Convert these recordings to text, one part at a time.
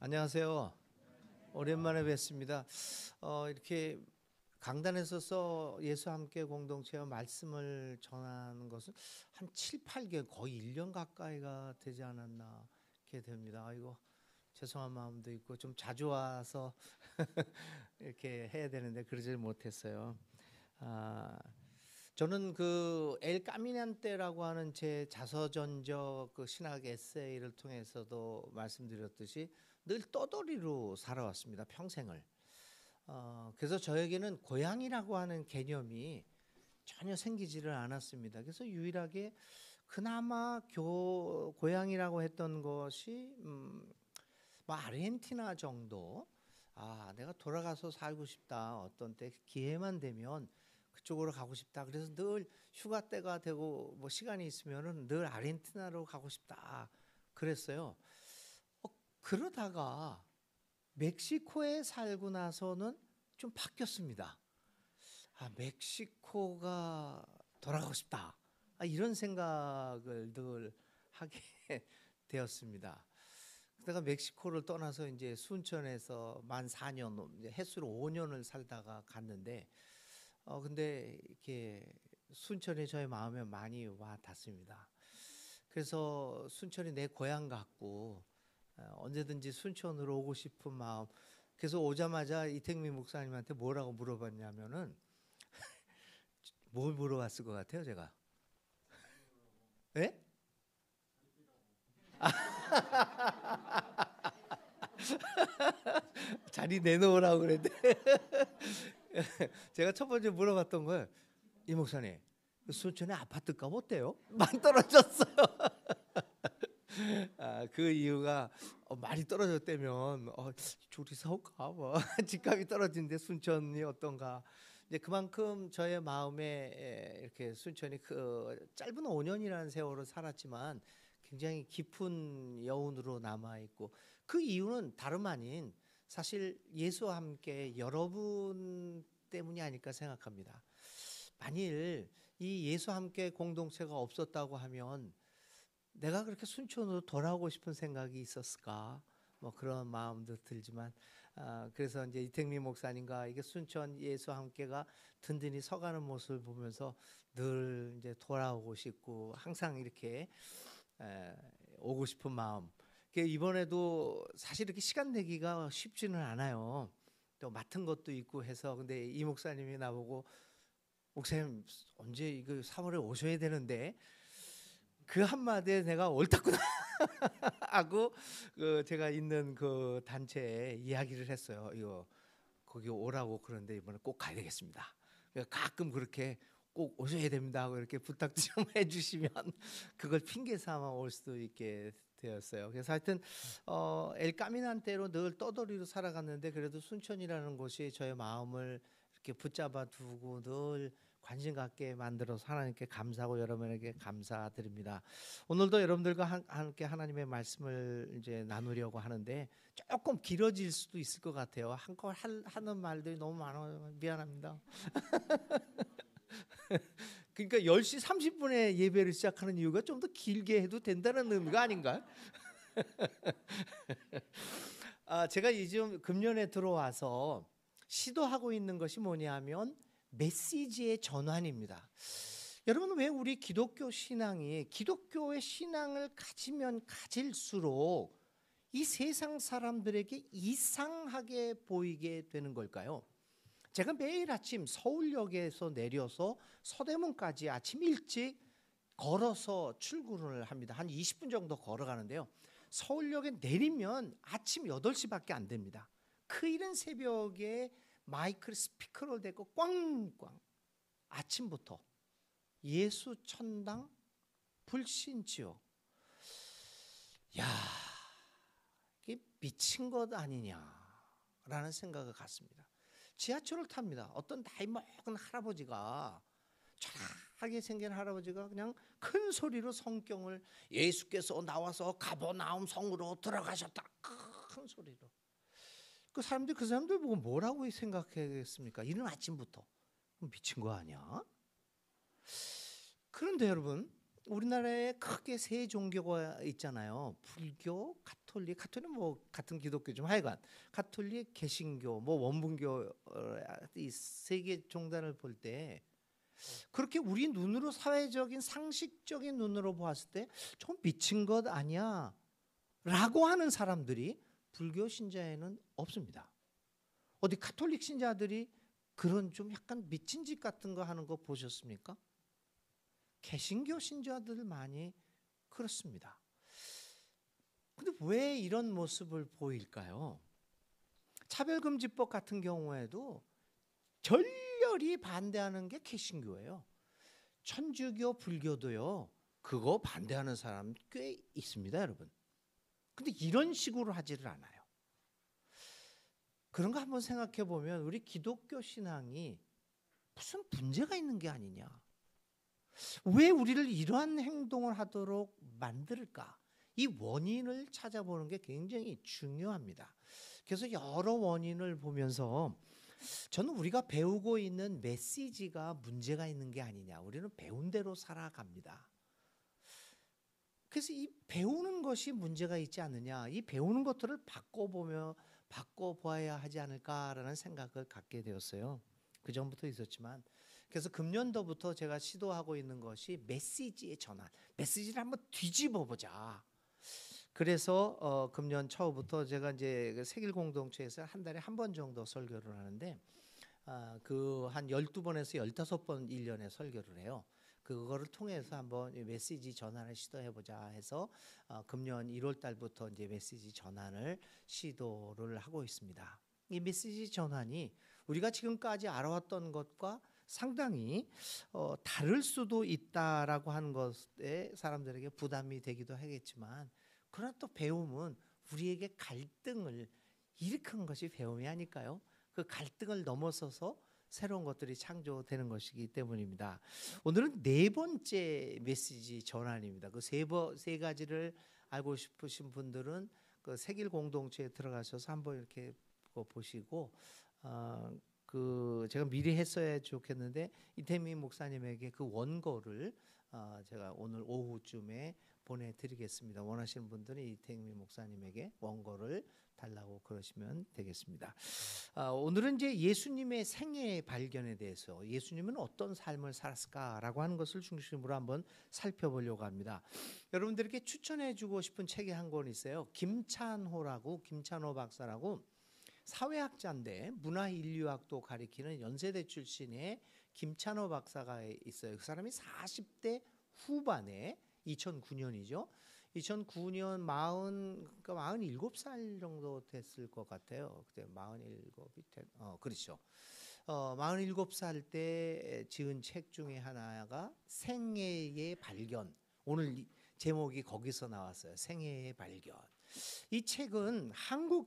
안녕하세요. 오랜만에 뵙습니다. 이렇게 강단에서 예수와 함께 공동체와 말씀을 전하는 것은 한 7, 8개월 거의 1년 가까이가 되지 않았나 이렇게 됩니다. 아이고 죄송한 마음도 있고 좀 자주 와서 이렇게 해야 되는데 그러질 못했어요. 저는 그 엘 까미난테라고 하는 제 자서전적 그 신학 에세이를 통해서도 말씀드렸듯이 늘 떠돌이로 살아왔습니다. 평생을. 그래서 저에게는 고향이라고 하는 개념이 전혀 생기지를 않았습니다. 그래서 유일하게 그나마 고향이라고 했던 것이 뭐 아르헨티나 정도. 내가 돌아가서 살고 싶다. 어떤 때 기회만 되면 그쪽으로 가고 싶다. 그래서 늘 휴가 때가 되고 뭐 시간이 있으면은 늘 아르헨티나로 가고 싶다. 그랬어요. 그러다가 멕시코에 살고 나서는 좀 바뀌었습니다. 멕시코가 돌아가고 싶다. 이런 생각을 늘 하게 되었습니다. 그러다가 멕시코를 떠나서 이제 순천에서 만 4년, 이제 햇수로 5년을 살다가 갔는데, 근데 이렇게 순천이 저의 마음에 많이 와 닿습니다. 그래서 순천이 내 고향 같고 언제든지 순천으로 오고 싶은 마음. 그래서 오자마자 이택민 목사님한테 뭐라고 물어봤냐면은 뭘 물어봤을 것 같아요, 제가? 네? 자리 내놓으라고 그랬는데 제가 첫 번째 물어봤던 거예요. 이 목사님, 순천에 아파트값 어때요? 많이 떨어졌어요. 그 이유가 많이 떨어졌다면 둘이 사올까? 뭐 집값이 떨어진데 순천이 어떤가? 이제 그만큼 저의 마음에 이렇게 순천이 그 짧은 5년이라는 세월을 살았지만 굉장히 깊은 여운으로 남아 있고, 그 이유는 다름 아닌 사실 예수와 함께 여러분 때문이 아닐까 생각합니다. 만일 이 예수와 함께 공동체가 없었다고 하면 내가 그렇게 순천으로 돌아오고 싶은 생각이 있었을까? 뭐 그런 마음도 들지만, 그래서 이제 이택민 목사님과 이게 순천 예수와 함께가 든든히 서가는 모습을 보면서 늘 이제 돌아오고 싶고 항상 이렇게 오고 싶은 마음. 이번에도 사실 이렇게 시간 내기가 쉽지는 않아요. 또 맡은 것도 있고 해서. 근데 이 목사님이 나보고 목사님 언제 이거 3월에 오셔야 되는데, 그 한마디에 내가 옳다구나 하고 제가 있는 그 단체에 이야기를 했어요. 이거 거기 오라고 그러는데 이번에 꼭 가야 되겠습니다. 가끔 그렇게 꼭 오셔야 됩니다 하고 이렇게 부탁 좀 해주시면 그걸 핑계 삼아 올 수도 있게 되었어요. 그래서 하여튼 엘 까미난테로 늘 떠돌이로 살아갔는데 그래도 순천이라는 곳이 저의 마음을 이렇게 붙잡아 두고 늘 관심 갖게 만들어서 하나님께 감사하고 여러분에게 감사드립니다. 오늘도 여러분들과 함께 하나님의 말씀을 이제 나누려고 하는데 조금 길어질 수도 있을 것 같아요. 한껏 하는 말들이 너무 많아요. 미안합니다. 그러니까 10시 30분에 예배를 시작하는 이유가 좀 더 길게 해도 된다는 의미가 아닌가요? 제가 요즘 금년에 들어와서 시도하고 있는 것이 뭐냐면 메시지의 전환입니다. 여러분, 왜 우리 기독교 신앙이 기독교의 신앙을 가지면 가질수록 이 세상 사람들에게 이상하게 보이게 되는 걸까요? 제가 매일 아침 서울역에서 내려서 서대문까지 아침 일찍 걸어서 출근을 합니다. 한 20분 정도 걸어가는데요. 서울역에 내리면 아침 8시밖에 안 됩니다. 그 이른 새벽에 마이크를 스피커로 대고 꽝꽝 아침부터 예수 천당 불신지옥. 야, 이게 미친 것 아니냐라는 생각을 갖습니다. 지하철을 탑니다. 어떤 나이 먹은 할아버지가, 초라하게 생긴 할아버지가 그냥 큰 소리로 성경을, 예수께서 나와서 가버나움 성으로 들어가셨다, 큰 소리로. 그 사람들 보고 뭐라고 생각하겠습니까? 이른 아침부터 미친 거 아니야? 그런데 여러분, 우리나라에 크게 세 종교가 있잖아요. 불교, 가톨릭 뭐 같은 기독교좀 하여간 가톨릭, 개신교, 뭐 원분교 이 세 개 종단을 볼 때 그렇게 우리 눈으로 사회적인 상식적인 눈으로 보았을 때 좀 미친 것 아니야? 라고 하는 사람들이 불교 신자에는 없습니다. 어디 가톨릭 신자들이 그런 좀 약간 미친 짓 같은 거 하는 거 보셨습니까? 개신교 신자들 많이 그렇습니다. 근데 왜 이런 모습을 보일까요? 차별금지법 같은 경우에도 절렬히 반대하는 게 개신교예요. 천주교, 불교도요. 그거 반대하는 사람 꽤 있습니다, 여러분. 근데 이런 식으로 하지를 않아요. 그런 거 한번 생각해 보면 우리 기독교 신앙이 무슨 문제가 있는 게 아니냐. 왜 우리를 이러한 행동을 하도록 만들까? 이 원인을 찾아보는 게 굉장히 중요합니다. 그래서 여러 원인을 보면서 저는 우리가 배우고 있는 메시지가 문제가 있는 게 아니냐. 우리는 배운 대로 살아갑니다. 그래서 이 배우는 것이 문제가 있지 않느냐. 이 배우는 것들을 바꿔보아야 하지 않을까라는 생각을 갖게 되었어요. 그 전부터 있었지만 그래서 금년도부터 제가 시도하고 있는 것이 메시지의 전환. 메시지를 한번 뒤집어 보자. 그래서 금년 초부터 제가 이제 세길 공동체에서 한 달에 한 번 정도 설교를 하는데 그 한 12번에서 15번 1년에 설교를 해요. 그거를 통해서 한번 메시지 전환을 시도해 보자 해서 금년 1월 달부터 이제 메시지 전환을 시도를 하고 있습니다. 이 메시지 전환이 우리가 지금까지 알아왔던 것과 상당히 다를 수도 있다라고 하는 것에 사람들에게 부담이 되기도 하겠지만 그러나 또 배움은 우리에게 갈등을 일으키는 것이 배움이 아닐까요? 그 갈등을 넘어서서 새로운 것들이 창조되는 것이기 때문입니다. 오늘은 네 번째 메시지 전환입니다. 그 세 가지를 알고 싶으신 분들은 그 세길 공동체에 들어가셔서 한번 이렇게 보시고 그 제가 미리 했어야 좋겠는데 이태민 목사님에게 그 원고를 제가 오늘 오후쯤에 보내드리겠습니다. 원하시는 분들은 이태민 목사님에게 원고를 달라고 그러시면 되겠습니다. 오늘은 이제 예수님의 생애 발견에 대해서 예수님은 어떤 삶을 살았을까라고 하는 것을 중심으로 한번 살펴보려고 합니다. 여러분들께 추천해주고 싶은 책이 한 권 있어요. 김찬호 박사라고 사회학자인데 문화인류학도 가리키는 연세대 출신의 김찬호 박사가 있어요. 그 사람이 40대 후반에 2009년이죠. 2009년 47살 정도 됐을 것 같아요. 그때 47이 그렇죠. 47살 때 지은 책 중에 하나가 생애의 발견. 오늘 제목이 거기서 나왔어요. 생애의 발견. 이 책은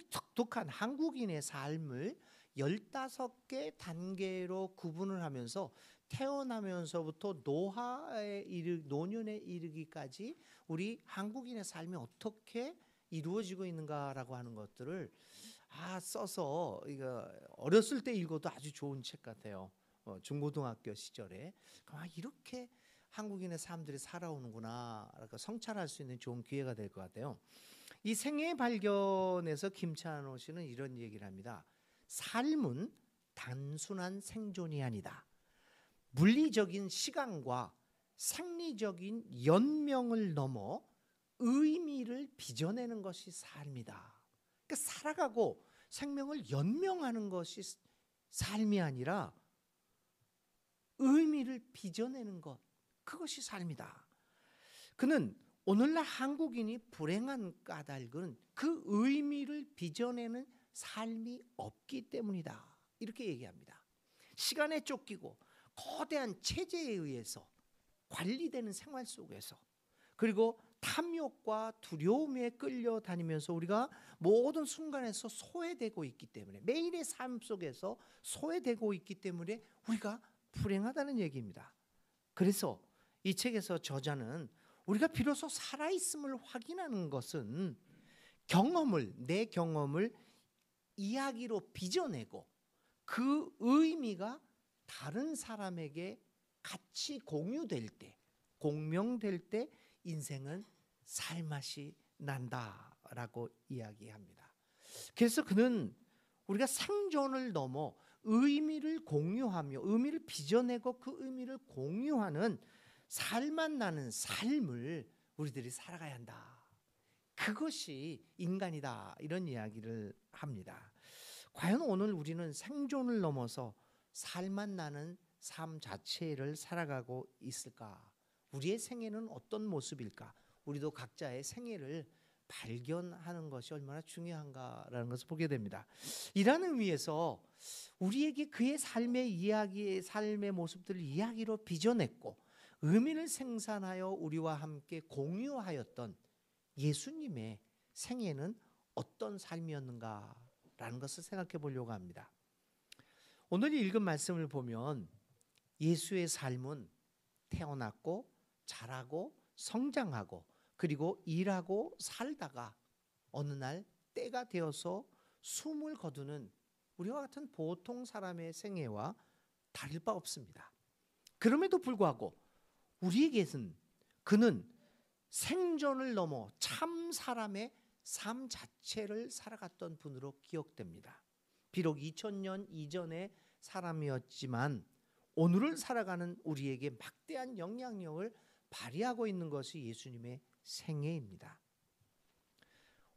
독특한 한국인의 삶을 15개 단계로 구분을 하면서 태어나면서부터 노년에 이르기까지 우리 한국인의 삶이 어떻게 이루어지고 있는가라고 하는 것들을 써서 이거 어렸을 때 읽어도 아주 좋은 책 같아요. 중고등학교 시절에 이렇게 한국인의 사람들이 살아오는구나 성찰할 수 있는 좋은 기회가 될 것 같아요. 이 생애 발견에서 김찬호 씨는 이런 얘기를 합니다. 삶은 단순한 생존이 아니다. 물리적인 시간과 생리적인 연명을 넘어 의미를 빚어내는 것이 삶이다. 그러니까 살아가고 생명을 연명하는 것이 삶이 아니라 의미를 빚어내는 것, 그것이 삶이다. 그는 오늘날 한국인이 불행한 까닭은 그 의미를 빚어내는 삶이 없기 때문이다. 이렇게 얘기합니다. 시간에 쫓기고 거대한 체제에 의해서 관리되는 생활 속에서 그리고 탐욕과 두려움에 끌려다니면서 우리가 모든 순간에서 소외되고 있기 때문에 매일의 삶 속에서 소외되고 있기 때문에 우리가 불행하다는 얘기입니다. 그래서 이 책에서 저자는 우리가 비로소 살아있음을 확인하는 것은 내 경험을 이야기로 빚어내고 그 의미가 다른 사람에게 같이 공유될 때 공명될 때 인생은 살맛이 난다라고 이야기합니다. 그래서 그는 우리가 생존을 넘어 의미를 공유하며 의미를 빚어내고 그 의미를 공유하는 살맛 나는 삶을 우리들이 살아가야 한다. 그것이 인간이다. 이런 이야기를 합니다. 과연 오늘 우리는 생존을 넘어서 살맛 나는 삶 자체를 살아가고 있을까? 우리의 생애는 어떤 모습일까? 우리도 각자의 생애를 발견하는 것이 얼마나 중요한가라는 것을 보게 됩니다. 이라는 의미에서 우리에게 그의 삶의 이야기, 삶의 모습들을 이야기로 빚어냈고 의미를 생산하여 우리와 함께 공유하였던 예수님의 생애는 어떤 삶이었는가라는 것을 생각해 보려고 합니다. 오늘 읽은 말씀을 보면 예수의 삶은 태어났고 자라고 성장하고 그리고 일하고 살다가 어느 날 때가 되어서 숨을 거두는 우리와 같은 보통 사람의 생애와 다를 바 없습니다. 그럼에도 불구하고 우리에게는 그는 생존을 넘어 참 사람의 삶 자체를 살아갔던 분으로 기억됩니다. 비록 2000년 이전의 사람이었지만 오늘을 살아가는 우리에게 막대한 영향력을 발휘하고 있는 것이 예수님의 생애입니다.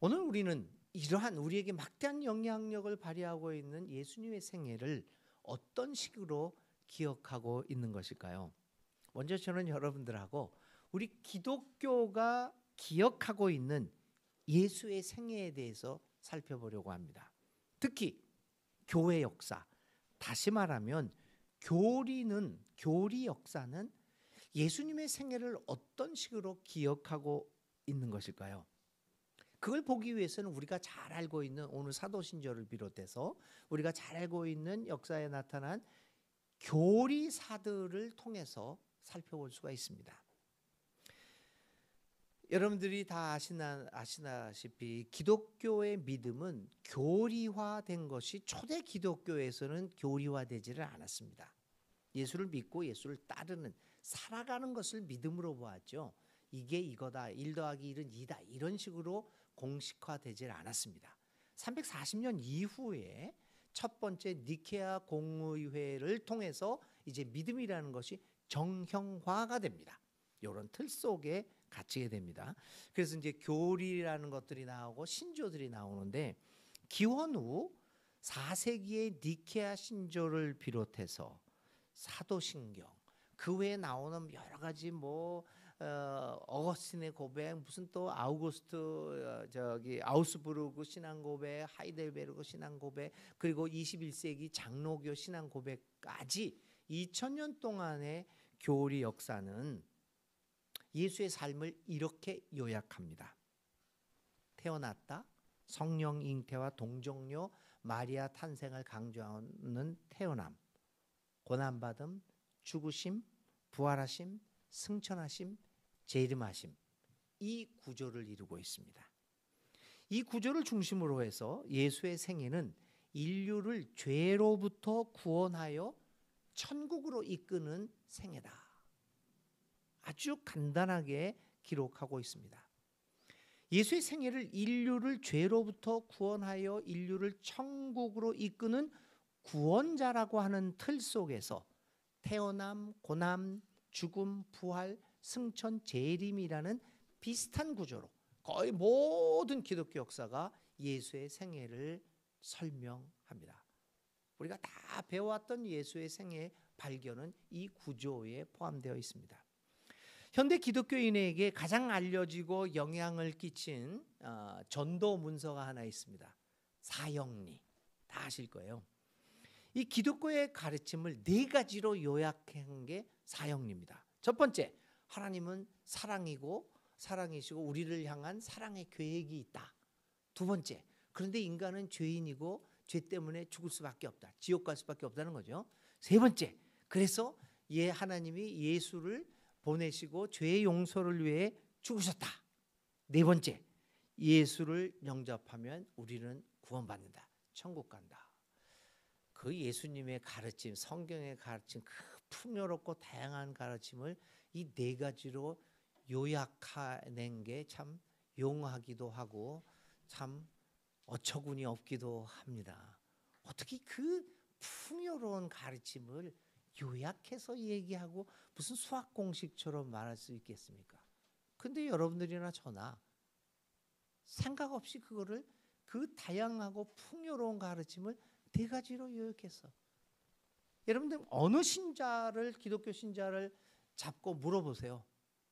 오늘 우리는 이러한 우리에게 막대한 영향력을 발휘하고 있는 예수님의 생애를 어떤 식으로 기억하고 있는 것일까요? 먼저 저는 여러분들하고 우리 기독교가 기억하고 있는 예수의 생애에 대해서 살펴보려고 합니다. 특히 교회 역사, 다시 말하면 교리 역사는 예수님의 생애를 어떤 식으로 기억하고 있는 것일까요? 그걸 보기 위해서는 우리가 잘 알고 있는 오늘 사도신조를 비롯해서 우리가 잘 알고 있는 역사에 나타난 교리사들을 통해서 살펴볼 수가 있습니다. 여러분들이 다 아시다시피 기독교의 믿음은 교리화된 것이 초대 기독교에서는 교리화되지를 않았습니다. 예수를 믿고 예수를 따르는 살아가는 것을 믿음으로 보았죠. 이게 이거다. 1 더하기 1은 2다. 이런 식으로 공식화되질 않았습니다. 340년 이후에 첫 번째 니케아 공의회를 통해서 이제 믿음이라는 것이 정형화가 됩니다. 이런 틀 속에 갇히게 됩니다. 그래서 이제 교리라는 것들이 나오고 신조들이 나오는데 기원 후 4세기의 니케아 신조를 비롯해서 사도신경 그 외에 나오는 여러 가지 어거스틴의 고백 무슨 또 아우스부르크 신앙 고백 하이델베르크 신앙 고백 그리고 21세기 장로교 신앙 고백까지 2000년 동안의 교리 역사는 예수의 삶을 이렇게 요약합니다. 태어났다. 성령 잉태와 동정녀 마리아 탄생을 강조하는 태어남. 고난받음, 죽으심, 부활하심, 승천하심, 재림하심. 이 구조를 이루고 있습니다. 이 구조를 중심으로 해서 예수의 생애는 인류를 죄로부터 구원하여 천국으로 이끄는 생애다. 아주 간단하게 기록하고 있습니다. 예수의 생애를 인류를 죄로부터 구원하여 인류를 천국으로 이끄는 구원자라고 하는 틀 속에서 태어남, 고난, 죽음, 부활, 승천, 재림이라는 비슷한 구조로 거의 모든 기독교 역사가 예수의 생애를 설명합니다. 우리가 다 배워왔던 예수의 생애 발견은 이 구조에 포함되어 있습니다. 현대 기독교인에게 가장 알려지고 영향을 끼친 전도 문서가 하나 있습니다. 사형리. 다 아실 거예요. 이 기독교의 가르침을 4가지로 요약한 게 사형리입니다. 첫 번째, 하나님은 사랑이시고 우리를 향한 사랑의 계획이 있다. 두 번째, 그런데 인간은 죄인이고 죄 때문에 죽을 수밖에 없다. 지옥 갈 수밖에 없다는 거죠. 세 번째, 그래서 하나님이 예수를 보내시고 죄의 용서를 위해 죽으셨다. 네 번째, 예수를 영접하면 우리는 구원받는다. 천국 간다. 그 예수님의 가르침, 성경의 가르침, 그 풍요롭고 다양한 가르침을 이 네 가지로 요약해낸 게 참 용하기도 하고 참 어처구니 없기도 합니다. 어떻게 그 풍요로운 가르침을 요약해서 얘기하고 무슨 수학 공식처럼 말할 수 있겠습니까? 근데 여러분들이나 저나 생각 없이 그거를 그 다양하고 풍요로운 가르침을 네 가지로 요약해서 여러분들 어느 신자를 기독교 신자를 잡고 물어보세요.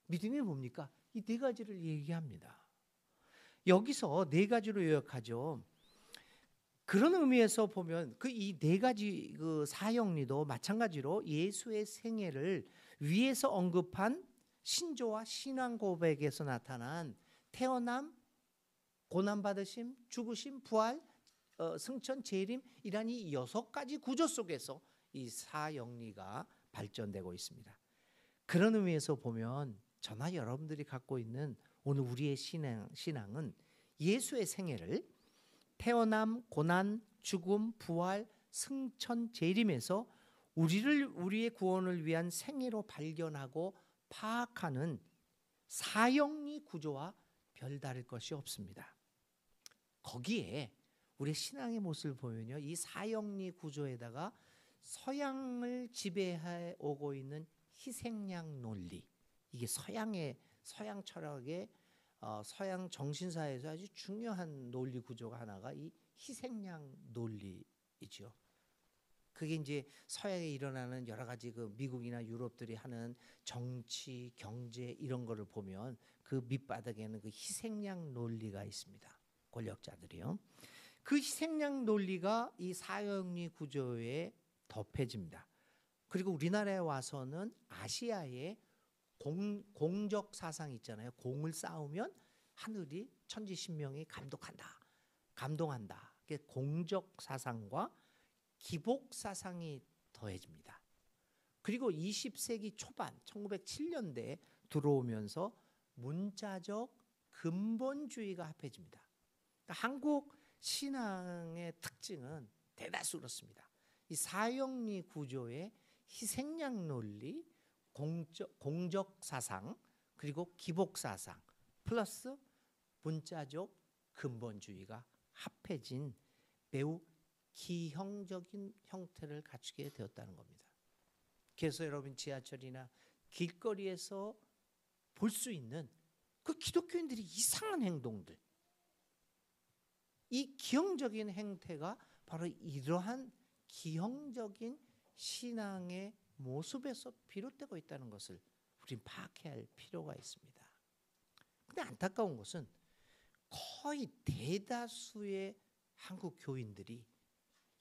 믿음이 뭡니까? 이 네 가지를 얘기합니다. 여기서 네 가지로 요약하죠. 그런 의미에서 보면 그 이 네 가지 그 사형리도 마찬가지로 예수의 생애를 위에서 언급한 신조와 신앙 고백에서 나타난 태어남, 고난받으심, 죽으심, 부활, 승천, 재림이란 이 6가지 구조 속에서 이 사형리가 발전되고 있습니다. 그런 의미에서 보면 저나 여러분들이 갖고 있는 오늘 우리의 신앙은 예수의 생애를 태어남, 고난, 죽음, 부활, 승천, 재림에서 우리의 구원을 위한 생애로 발견하고 파악하는 사형리 구조와 별다를 것이 없습니다. 거기에 우리 신앙의 모습을 보면요, 이 사형리 구조에다가 서양을 지배해 오고 있는 희생양 논리, 이게 서양 철학의 서양 정신사에서 아주 중요한 논리 구조가 하나가 이 희생양 논리이죠. 그게 이제 서양에 일어나는 여러 가지 그 미국이나 유럽들이 하는 정치, 경제 이런 거를 보면 그 밑바닥에는 그 희생양 논리가 있습니다. 권력자들이요. 그 희생양 논리가 이 사형리 구조에 덮여집니다. 그리고 우리나라에 와서는 아시아의 공적 사상 있잖아요. 공을 쌓으면 하늘이 천지신명이 감동한다. 공적 사상과 기복 사상이 더해집니다. 그리고 20세기 초반 1907년대에 들어오면서 문자적 근본주의가 합해집니다. 그러니까 한국 신앙의 특징은 대다수 그렇습니다. 이 사형리 구조의 희생양 논리, 공적 사상, 그리고 기복 사상 플러스 문자적 근본주의가 합해진 매우 기형적인 형태를 갖추게 되었다는 겁니다. 그래서 여러분 지하철이나 길거리에서 볼 수 있는 그 기독교인들이 이상한 행동들, 이 기형적인 행태가 바로 이러한 기형적인 신앙의 모습에서 비롯되고 있다는 것을 우리는 파악해야 할 필요가 있습니다. 그런데 안타까운 것은 거의 대다수의 한국 교인들이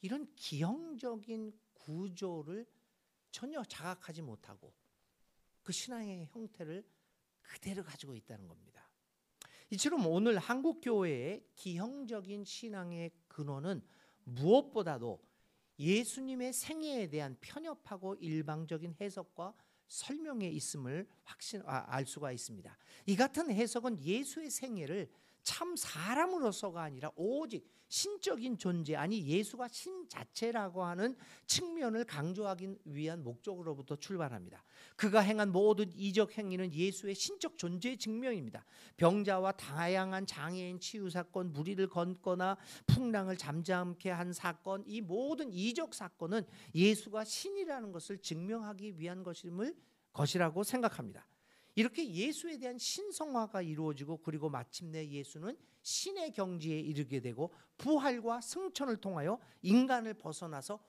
이런 기형적인 구조를 전혀 자각하지 못하고 그 신앙의 형태를 그대로 가지고 있다는 겁니다. 이처럼 오늘 한국 교회의 기형적인 신앙의 근원은 무엇보다도 예수님의 생애에 대한 편협하고 일방적인 해석과 설명에 있음을 알 수가 있습니다. 이 같은 해석은 예수의 생애를 참 사람으로서가 아니라 오직 신적인 존재, 아니 예수가 신 자체라고 하는 측면을 강조하기 위한 목적으로부터 출발합니다. 그가 행한 모든 이적 행위는 예수의 신적 존재의 증명입니다. 병자와 다양한 장애인 치유 사건, 무리를 건거나 풍랑을 잠잠케 한 사건, 이 모든 이적 사건은 예수가 신이라는 것을 증명하기 위한 것이라고 생각합니다. 이렇게 예수에 대한 신성화가 이루어지고 그리고 마침내 예수는 신의 경지에 이르게 되고 부활과 승천을 통하여 인간을 벗어나서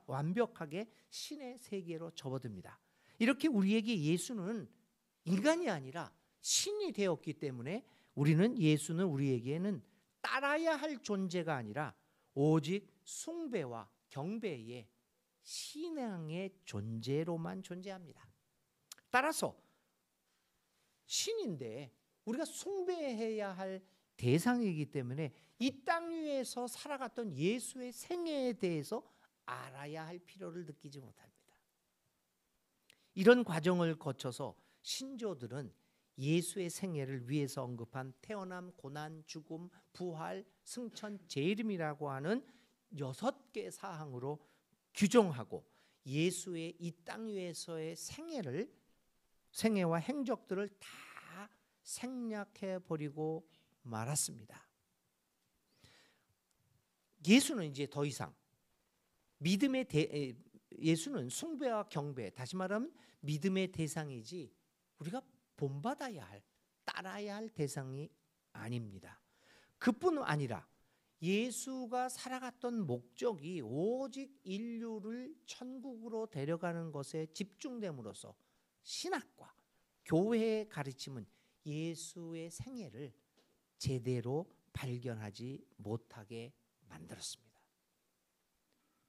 완벽하게 신의 세계로 접어듭니다. 이렇게 우리에게 예수는 인간이 아니라 신이 되었기 때문에 예수는 우리에게는 따라야 할 존재가 아니라 오직 숭배와 경배의 신앙의 존재로만 존재합니다. 따라서 신인데 우리가 숭배해야 할 대상이기 때문에 이 땅 위에서 살아갔던 예수의 생애에 대해서 알아야 할 필요를 느끼지 못합니다. 이런 과정을 거쳐서 신조들은 예수의 생애를 위해서 언급한 태어남, 고난, 죽음, 부활, 승천, 재림이라고 하는 6개 사항으로 규정하고 예수의 이 땅 위에서의 생애를 생애와 행적들을 다 생략해 버리고 말았습니다. 예수는 이제 더 이상 예수는 숭배와 경배, 다시 말하면 믿음의 대상이지 우리가 본받아야 할, 따라야 할 대상이 아닙니다. 그뿐 아니라 예수가 살아갔던 목적이 오직 인류를 천국으로 데려가는 것에 집중됨으로써 신학과 교회의 가르침은 예수의 생애를 제대로 발견하지 못하게 만들었습니다.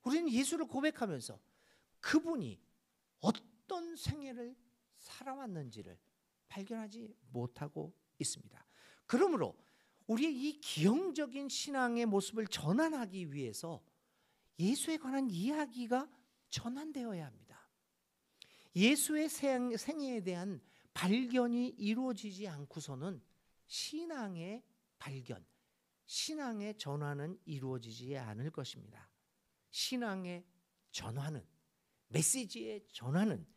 우리는 예수를 고백하면서 그분이 어떤 생애를 살아왔는지를 발견하지 못하고 있습니다. 그러므로 우리의 이 기형적인 신앙의 모습을 전환하기 위해서 예수에 관한 이야기가 전환되어야 합니다. 예수의 생애에 대한 발견이 이루어지지 않고서는 신앙의 발견, 신앙의 전환은 이루어지지 않을 것입니다. 신앙의 전환은, 메시지의 전환은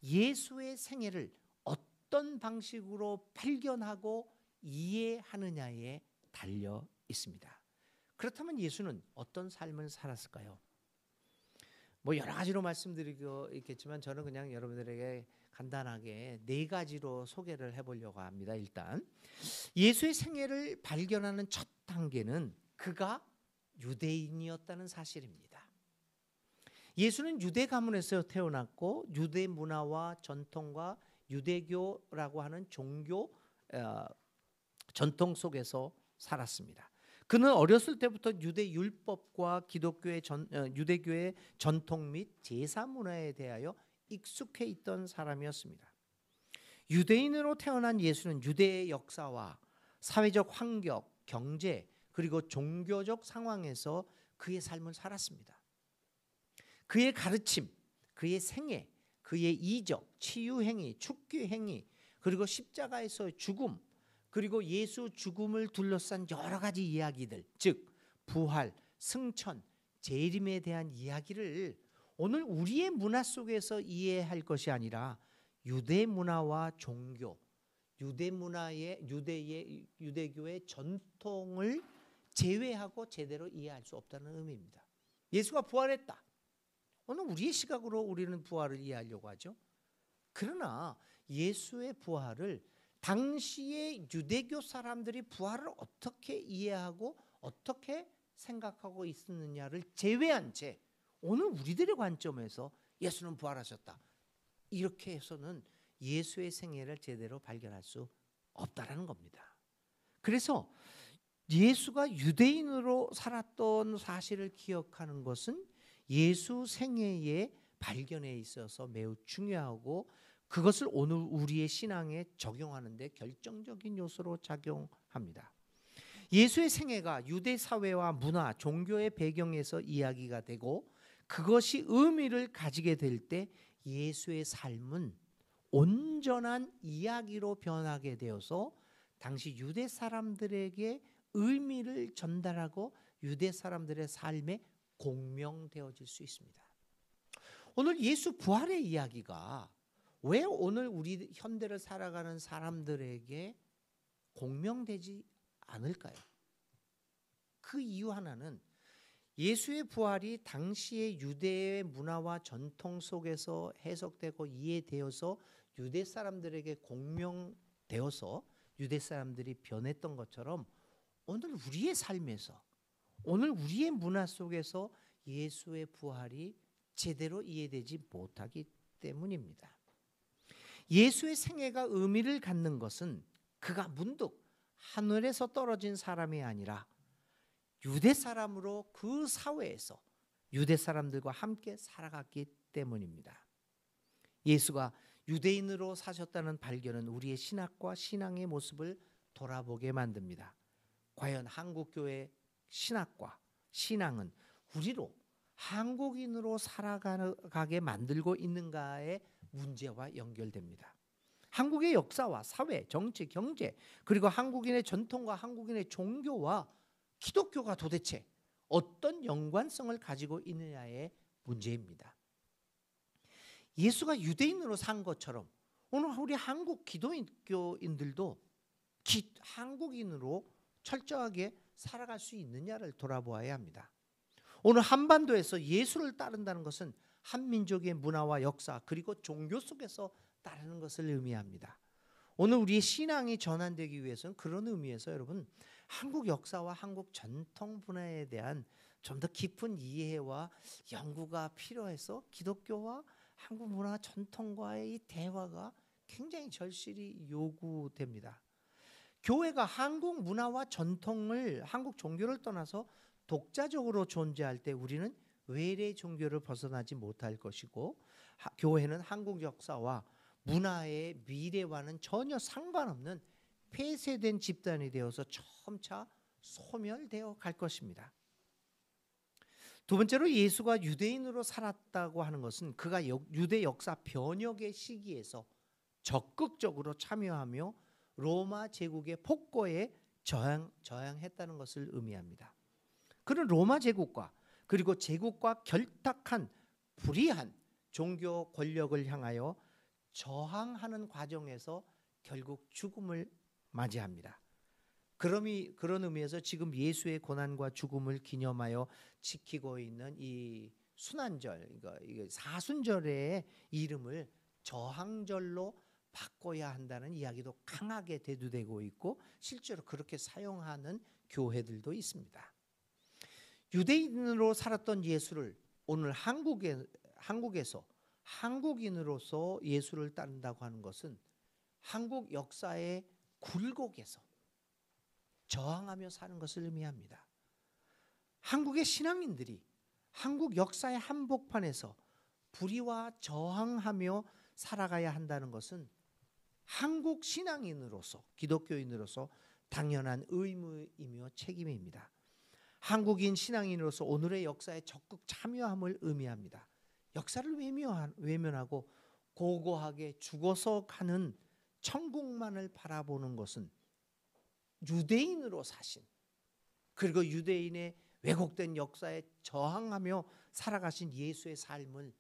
예수의 생애를 어떤 방식으로 발견하고 이해하느냐에 달려 있습니다. 그렇다면 예수는 어떤 삶을 살았을까요? 여러 가지로 말씀드리고 있겠지만 저는 그냥 여러분들에게 간단하게 4가지로 소개를 해보려고 합니다. 일단 예수의 생애를 발견하는 첫 단계는 그가 유대인이었다는 사실입니다. 예수는 유대 가문에서 태어났고 유대 문화와 전통과 유대교라고 하는 종교 전통 속에서 살았습니다. 그는 어렸을 때부터 유대 율법과 유대교의 전통 및 제사 문화에 대하여 익숙해 있던 사람이었습니다. 유대인으로 태어난 예수는 유대의 역사와 사회적 환경, 경제 그리고 종교적 상황에서 그의 삶을 살았습니다. 그의 가르침, 그의 생애, 그의 이적, 치유 행위, 축기 행위, 그리고 십자가에서의 죽음, 그리고 예수 죽음을 둘러싼 여러 가지 이야기들, 즉 부활, 승천, 재림에 대한 이야기를 오늘 우리의 문화 속에서 이해할 것이 아니라 유대 문화와 종교, 유대교의 전통을 제외하고 제대로 이해할 수 없다는 의미입니다. 예수가 부활했다. 오늘 우리의 시각으로 우리는 부활을 이해하려고 하죠. 그러나 예수의 부활을 당시의 유대교 사람들이 부활을 어떻게 이해하고 어떻게 생각하고 있었느냐를 제외한 채 오늘 우리들의 관점에서 예수는 부활하셨다. 이렇게 해서는 예수의 생애를 제대로 발견할 수 없다라는 겁니다. 그래서 예수가 유대인으로 살았던 사실을 기억하는 것은 예수 생애의 발견에 있어서 매우 중요하고 그것을 오늘 우리의 신앙에 적용하는 데 결정적인 요소로 작용합니다. 예수의 생애가 유대 사회와 문화, 종교의 배경에서 이야기가 되고 그것이 의미를 가지게 될 때 예수의 삶은 온전한 이야기로 변하게 되어서 당시 유대 사람들에게 의미를 전달하고 유대 사람들의 삶에 공명되어질 수 있습니다. 오늘 예수 부활의 이야기가 왜 오늘 우리 현대를 살아가는 사람들에게 공명되지 않을까요? 그 이유 하나는 예수의 부활이 당시의 유대의 문화와 전통 속에서 해석되고 이해되어서 유대 사람들에게 공명되어서 유대 사람들이 변했던 것처럼 오늘 우리의 삶에서 오늘 우리의 문화 속에서 예수의 부활이 제대로 이해되지 못하기 때문입니다. 예수의 생애가 의미를 갖는 것은 그가 문득 하늘에서 떨어진 사람이 아니라 유대 사람으로 그 사회에서 유대 사람들과 함께 살아갔기 때문입니다. 예수가 유대인으로 사셨다는 발견은 우리의 신학과 신앙의 모습을 돌아보게 만듭니다. 과연 한국교회 신학과 신앙은 우리로 한국인으로 살아가게 만들고 있는가의 문제와 연결됩니다. 한국의 역사와 사회, 정치, 경제 그리고 한국인의 전통과 한국인의 종교와 기독교가 도대체 어떤 연관성을 가지고 있느냐의 문제입니다. 예수가 유대인으로 산 것처럼 오늘 우리 한국 기독교인들도 한국인으로 철저하게 살아갈 수 있느냐를 돌아보아야 합니다. 오늘 한반도에서 예수를 따른다는 것은 한 민족의 문화와 역사 그리고 종교 속에서 따르는 것을 의미합니다. 오늘 우리의 신앙이 전환되기 위해서는 그런 의미에서 여러분 한국 역사와 한국 전통 문화에 대한 좀 더 깊은 이해와 연구가 필요해서 기독교와 한국 문화 전통과의 이 대화가 굉장히 절실히 요구됩니다. 교회가 한국 문화와 전통을 한국 종교를 떠나서 독자적으로 존재할 때 우리는 외래 종교를 벗어나지 못할 것이고 교회는 한국 역사와 문화의 미래와는 전혀 상관없는 폐쇄된 집단이 되어서 점차 소멸되어 갈 것입니다. 두 번째로 예수가 유대인으로 살았다고 하는 것은 그가 유대 역사 변혁의 시기에서 적극적으로 참여하며 로마 제국의 폭거에 저항했다는 것을 의미합니다. 그는 로마 제국과 그리고 제국과 결탁한 불의한 종교 권력을 향하여 저항하는 과정에서 결국 죽음을 맞이합니다. 그런 의미에서 지금 예수의 고난과 죽음을 기념하여 지키고 있는 이 순환절, 이거 사순절의 이름을 저항절로 바꿔야 한다는 이야기도 강하게 대두되고 있고 실제로 그렇게 사용하는 교회들도 있습니다. 유대인으로 살았던 예수를 오늘 한국에서 한국인으로서 예수를 따른다고 하는 것은 한국 역사의 굴곡에서 저항하며 사는 것을 의미합니다. 한국의 신앙인들이 한국 역사의 한복판에서 불의와 저항하며 살아가야 한다는 것은 한국 신앙인으로서 기독교인으로서 당연한 의무이며 책임입니다. 한국인 신앙인으로서 오늘의 역사에 적극 참여함을 의미합니다. 역사를 외면하고 고고하게 죽어서 가는 천국만을 바라보는 것은 유대인으로 사신 그리고 유대인의 왜곡된 역사에 저항하며 살아가신 예수의 삶을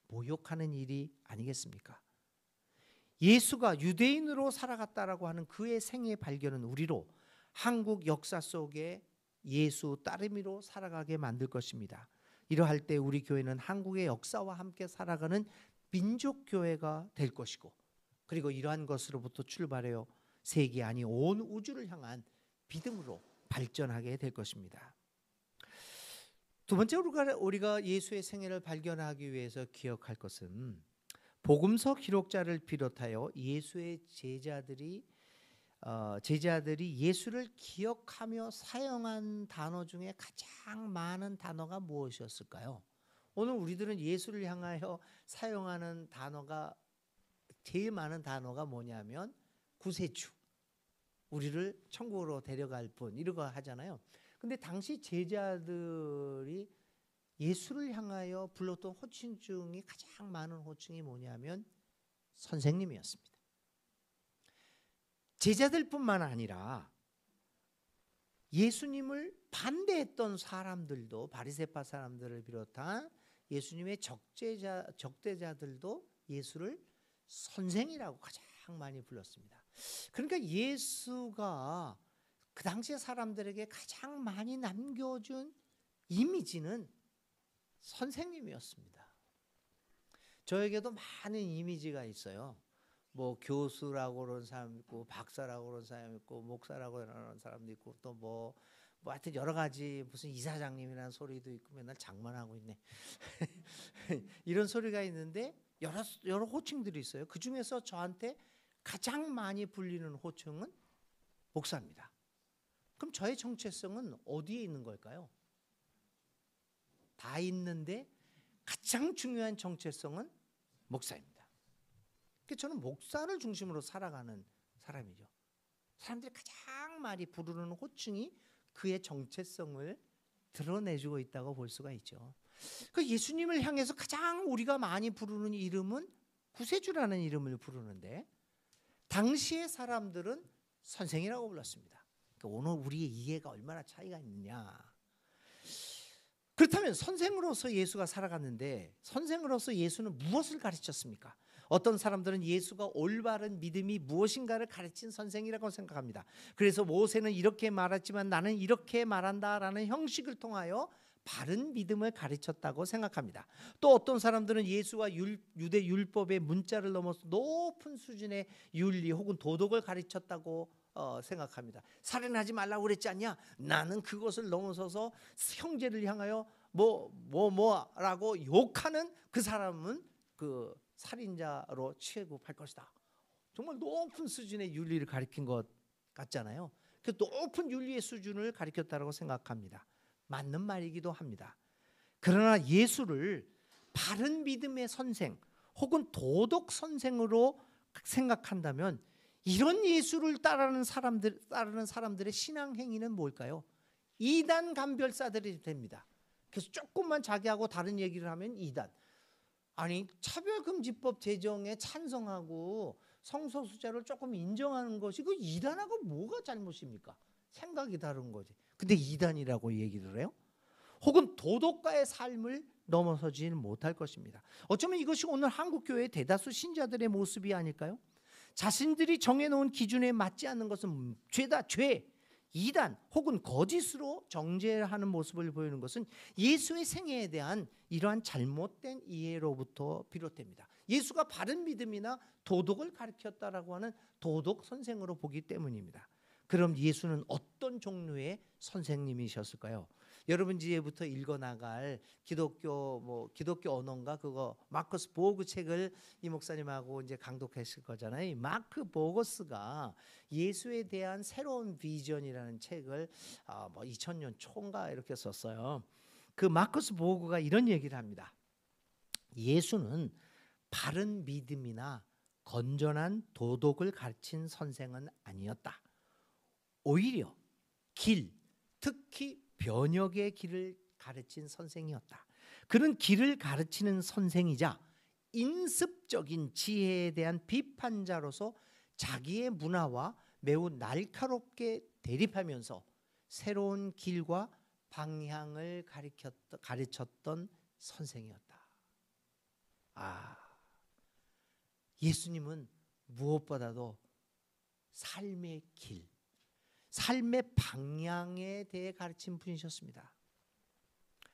모욕하는 일이 아니겠습니까? 예수가 유대인으로 살아갔다라고 하는 그의 생애 발견은 우리로 한국 역사 속에 예수 따르미로 살아가게 만들 것입니다. 이러할 때 우리 교회는 한국의 역사와 함께 살아가는 민족교회가 될 것이고 그리고 이러한 것으로부터 출발하여 세계 아니 온 우주를 향한 믿음으로 발전하게 될 것입니다. 두 번째로 우리가 예수의 생애를 발견하기 위해서 기억할 것은 복음서 기록자를 비롯하여 예수의 제자들이 예수를 기억하며 사용한 단어 중에 가장 많은 단어가 무엇이었을까요? 오늘 우리들은 예수를 향하여 사용하는 단어가 제일 많은 단어가 뭐냐면 구세주, 우리를 천국으로 데려갈 분 이런 거 하잖아요. 근데 당시 제자들이 예수를 향하여 불렀던 호칭 중에 가장 많은 호칭이 뭐냐면 선생님이었습니다. 제자들뿐만 아니라 예수님을 반대했던 사람들도 바리새파 사람들을 비롯한 예수님의 적대자들도 예수를 선생이라고 가장 많이 불렀습니다. 그러니까 예수가 그 당시의 사람들에게 가장 많이 남겨준 이미지는 선생님이었습니다. 저에게도 많은 이미지가 있어요. 뭐 교수라고 그러는 사람 있고 박사라고 그러는 사람 있고 목사라고 그러는 사람도 있고 또 뭐 하여튼 여러 가지 무슨 이사장님이라는 소리도 있고 맨날 장만하고 있네. 이런 소리가 있는데 여러 호칭들이 있어요. 그 중에서 저한테 가장 많이 불리는 호칭은 목사입니다. 그럼 저의 정체성은 어디에 있는 걸까요? 다 있는데 가장 중요한 정체성은 목사입니다. 그래서 저는 목사를 중심으로 살아가는 사람이죠. 사람들이 가장 많이 부르는 호칭이 그의 정체성을 드러내주고 있다고 볼 수가 있죠. 그 예수님을 향해서 가장 우리가 많이 부르는 이름은 구세주라는 이름을 부르는데 당시의 사람들은 선생이라고 불렀습니다. 그러니까 오늘 우리의 이해가 얼마나 차이가 있느냐. 그렇다면 선생으로서 예수가 살아갔는데 선생으로서 예수는 무엇을 가르쳤습니까? 어떤 사람들은 예수가 올바른 믿음이 무엇인가를 가르친 선생이라고 생각합니다. 그래서 모세는 이렇게 말했지만 나는 이렇게 말한다라는 형식을 통하여 바른 믿음을 가르쳤다고 생각합니다. 또 어떤 사람들은 예수가 유대 율법의 문자를 넘어서 높은 수준의 윤리 혹은 도덕을 가르쳤다고 생각합니다. 살인하지 말라고 그랬지 않냐? 나는 그것을 넘어서서 형제를 향하여 뭐라고 욕하는 그 사람은 그 살인자로 취급할 것이다. 정말 높은 수준의 윤리를 가르친 것 같잖아요. 그 높은 윤리의 수준을 가르쳤다고 생각합니다. 맞는 말이기도 합니다. 그러나 예수를 바른 믿음의 선생 혹은 도덕 선생으로 생각한다면 이런 예수를 따르는 사람들의 신앙 행위는 뭘까요? 이단 감별사들이 됩니다. 그래서 조금만 자기하고 다른 얘기를 하면 이단. 아니 차별금지법 제정에 찬성하고 성소수자를 조금 인정하는 것이 그 이단하고 뭐가 잘못입니까? 생각이 다른 거지. 근데 이단이라고 얘기를 해요? 혹은 도덕가의 삶을 넘어서지는 못할 것입니다. 어쩌면 이것이 오늘 한국교회의 대다수 신자들의 모습이 아닐까요? 자신들이 정해놓은 기준에 맞지 않는 것은 죄다, 죄, 이단 혹은 거짓으로 정죄하는 모습을 보이는 것은 예수의 생애에 대한 이러한 잘못된 이해로부터 비롯됩니다. 예수가 바른 믿음이나 도덕을 가르쳤다라고 하는 도덕 선생으로 보기 때문입니다. 그럼 예수는 어떤 종류의 선생님이셨을까요? 여러분 이제부터 읽어나갈 기독교 언어인가 그거 마커스 보그 책을 이 목사님하고 이제 강독했을 거잖아요. 이 마크 보거스가 예수에 대한 새로운 비전이라는 책을 2000년 초인가 이렇게 썼어요. 그 마커스 보그가 이런 얘기를 합니다. 예수는 바른 믿음이나 건전한 도덕을 가르친 선생은 아니었다. 오히려 길, 특히 변혁의 길을 가르친 선생이었다. 그는 길을 가르치는 선생이자 인습적인 지혜에 대한 비판자로서 자기의 문화와 매우 날카롭게 대립하면서 새로운 길과 방향을 가르쳤던 선생이었다. 예수님은 무엇보다도 삶의 길, 삶의 방향에 대해 가르친 분이셨습니다.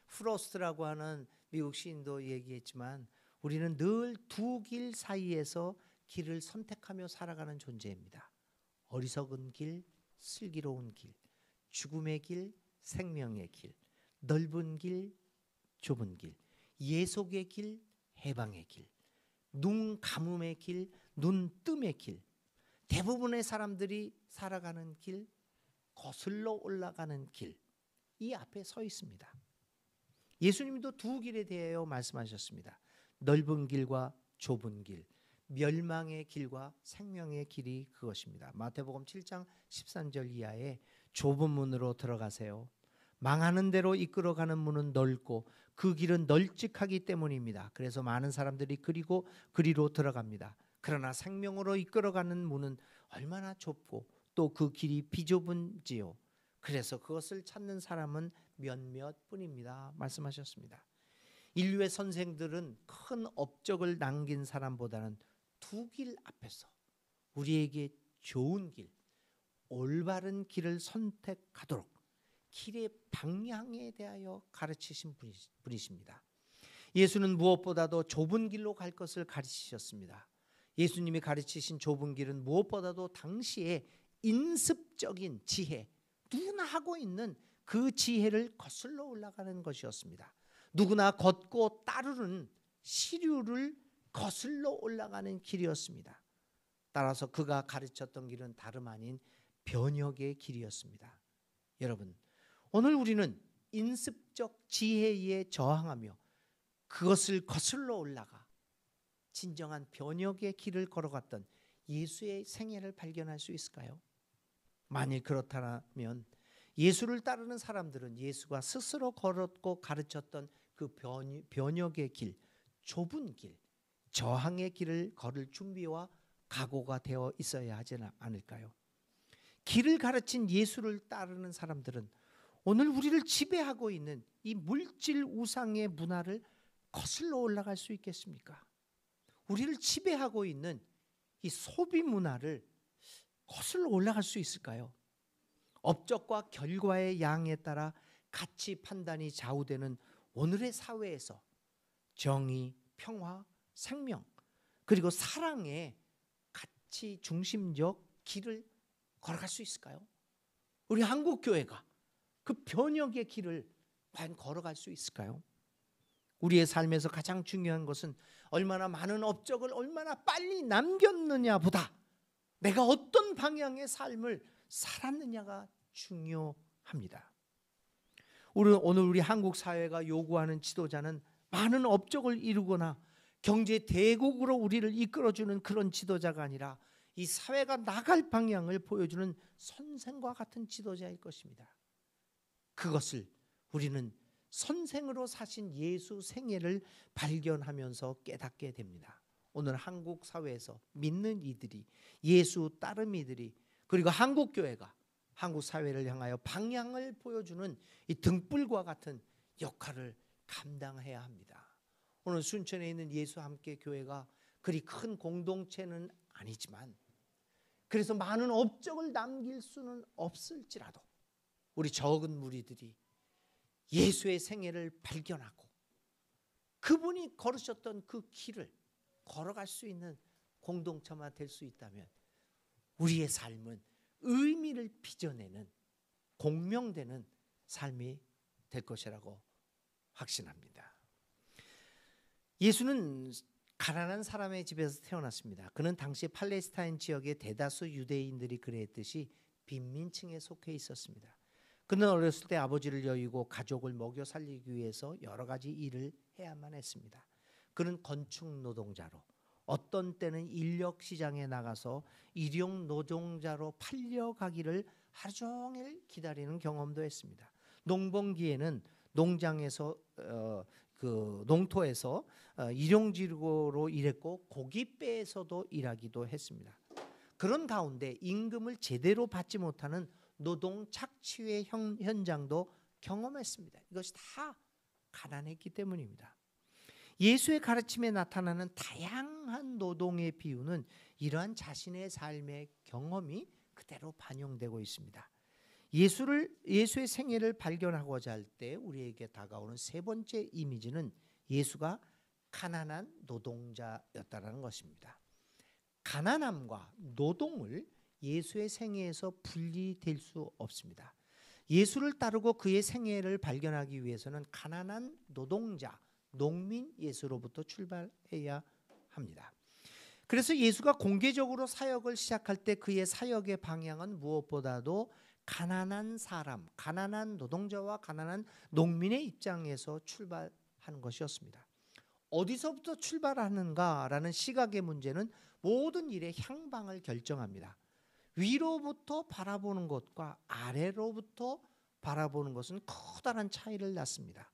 프로스트라고 하는 미국 시인도 얘기했지만 우리는 늘 두 길 사이에서 길을 선택하며 살아가는 존재입니다. 어리석은 길, 슬기로운 길, 죽음의 길, 생명의 길, 넓은 길, 좁은 길, 예속의 길, 해방의 길, 눈 감음의 길, 눈 뜸의 길, 대부분의 사람들이 살아가는 길, 거슬러 올라가는 길, 이 앞에 서 있습니다. 예수님도 두 길에 대하여 말씀하셨습니다. 넓은 길과 좁은 길, 멸망의 길과 생명의 길이 그것입니다. 마태복음 7장 13절 이하에 좁은 문으로 들어가세요. 망하는 대로 이끌어가는 문은 넓고 그 길은 널찍하기 때문입니다. 그래서 많은 사람들이 그리로 들어갑니다. 그러나 생명으로 이끌어가는 문은 얼마나 좁고 또 그 길이 비좁은지요. 그래서 그것을 찾는 사람은 몇몇 뿐입니다. 말씀하셨습니다. 인류의 선생들은 큰 업적을 남긴 사람보다는 두 길 앞에서 우리에게 좋은 길, 올바른 길을 선택하도록 길의 방향에 대하여 가르치신 분이십니다. 예수는 무엇보다도 좁은 길로 갈 것을 가르치셨습니다. 예수님이 가르치신 좁은 길은 무엇보다도 당시에 인습적인 지혜, 누구나 하고 있는 그 지혜를 거슬러 올라가는 것이었습니다. 누구나 걷고 따르는 시류를 거슬러 올라가는 길이었습니다. 따라서 그가 가르쳤던 길은 다름 아닌 변혁의 길이었습니다. 여러분, 오늘 우리는 인습적 지혜에 저항하며 그것을 거슬러 올라가 진정한 변혁의 길을 걸어갔던 예수의 생애를 발견할 수 있을까요? 만일 그렇다면 예수를 따르는 사람들은 예수가 스스로 걸었고 가르쳤던 그 변혁의 길, 좁은 길, 저항의 길을 걸을 준비와 각오가 되어 있어야 하지 않을까요? 길을 가르친 예수를 따르는 사람들은 오늘 우리를 지배하고 있는 이 물질 우상의 문화를 거슬러 올라갈 수 있겠습니까? 우리를 지배하고 있는 이 소비 문화를 거슬러 올라갈 수 있을까요? 업적과 결과의 양에 따라 가치 판단이 좌우되는 오늘의 사회에서 정의, 평화, 생명, 그리고 사랑의 가치 중심적 길을 걸어갈 수 있을까요? 우리 한국교회가 그 변혁의 길을 과연 걸어갈 수 있을까요? 우리의 삶에서 가장 중요한 것은 얼마나 많은 업적을 얼마나 빨리 남겼느냐보다 내가 어떤 방향의 삶을 살았느냐가 중요합니다. 오늘 우리 한국 사회가 요구하는 지도자는 많은 업적을 이루거나 경제 대국으로 우리를 이끌어주는 그런 지도자가 아니라 이 사회가 나갈 방향을 보여주는 선생과 같은 지도자일 것입니다. 그것을 우리는 선생으로 사신 예수 생애를 발견하면서 깨닫게 됩니다. 오늘 한국 사회에서 믿는 이들이, 예수 따름이들이, 그리고 한국 교회가 한국 사회를 향하여 방향을 보여주는 이 등불과 같은 역할을 감당해야 합니다. 오늘 순천에 있는 예수 함께 교회가 그리 큰 공동체는 아니지만, 그래서 많은 업적을 남길 수는 없을지라도 우리 적은 무리들이 예수의 생애를 발견하고 그분이 걸으셨던 그 길을 걸어갈 수 있는 공동체가 될 수 있다면 우리의 삶은 의미를 빚어내는 공명되는 삶이 될 것이라고 확신합니다. 예수는 가난한 사람의 집에서 태어났습니다. 그는 당시 팔레스타인 지역의 대다수 유대인들이 그랬듯이 빈민층에 속해 있었습니다. 그는 어렸을 때 아버지를 여의고 가족을 먹여 살리기 위해서 여러 가지 일을 해야만 했습니다. 그는 건축 노동자로, 어떤 때는 인력 시장에 나가서 일용 노동자로 팔려가기를 하루 종일 기다리는 경험도 했습니다. 농번기에는 농장에서 그 농토에서 일용직으로 일했고 고깃배에서도 일하기도 했습니다. 그런 가운데 임금을 제대로 받지 못하는 노동 착취의 현장도 경험했습니다. 이것이 다 가난했기 때문입니다. 예수의 가르침에 나타나는 다양한 노동의 비유는 이러한 자신의 삶의 경험이 그대로 반영되고 있습니다. 예수의 생애를 발견하고자 할 때 우리에게 다가오는 세 번째 이미지는 예수가 가난한 노동자였다는 것입니다. 가난함과 노동을 예수의 생애에서 분리될 수 없습니다. 예수를 따르고 그의 생애를 발견하기 위해서는 가난한 노동자, 농민 예수로부터 출발해야 합니다. 그래서 예수가 공개적으로 사역을 시작할 때 그의 사역의 방향은 무엇보다도 가난한 사람, 가난한 노동자와 가난한 농민의 입장에서 출발하는 것이었습니다. 어디서부터 출발하는가라는 시각의 문제는 모든 일의 향방을 결정합니다. 위로부터 바라보는 것과 아래로부터 바라보는 것은 커다란 차이를 낳습니다.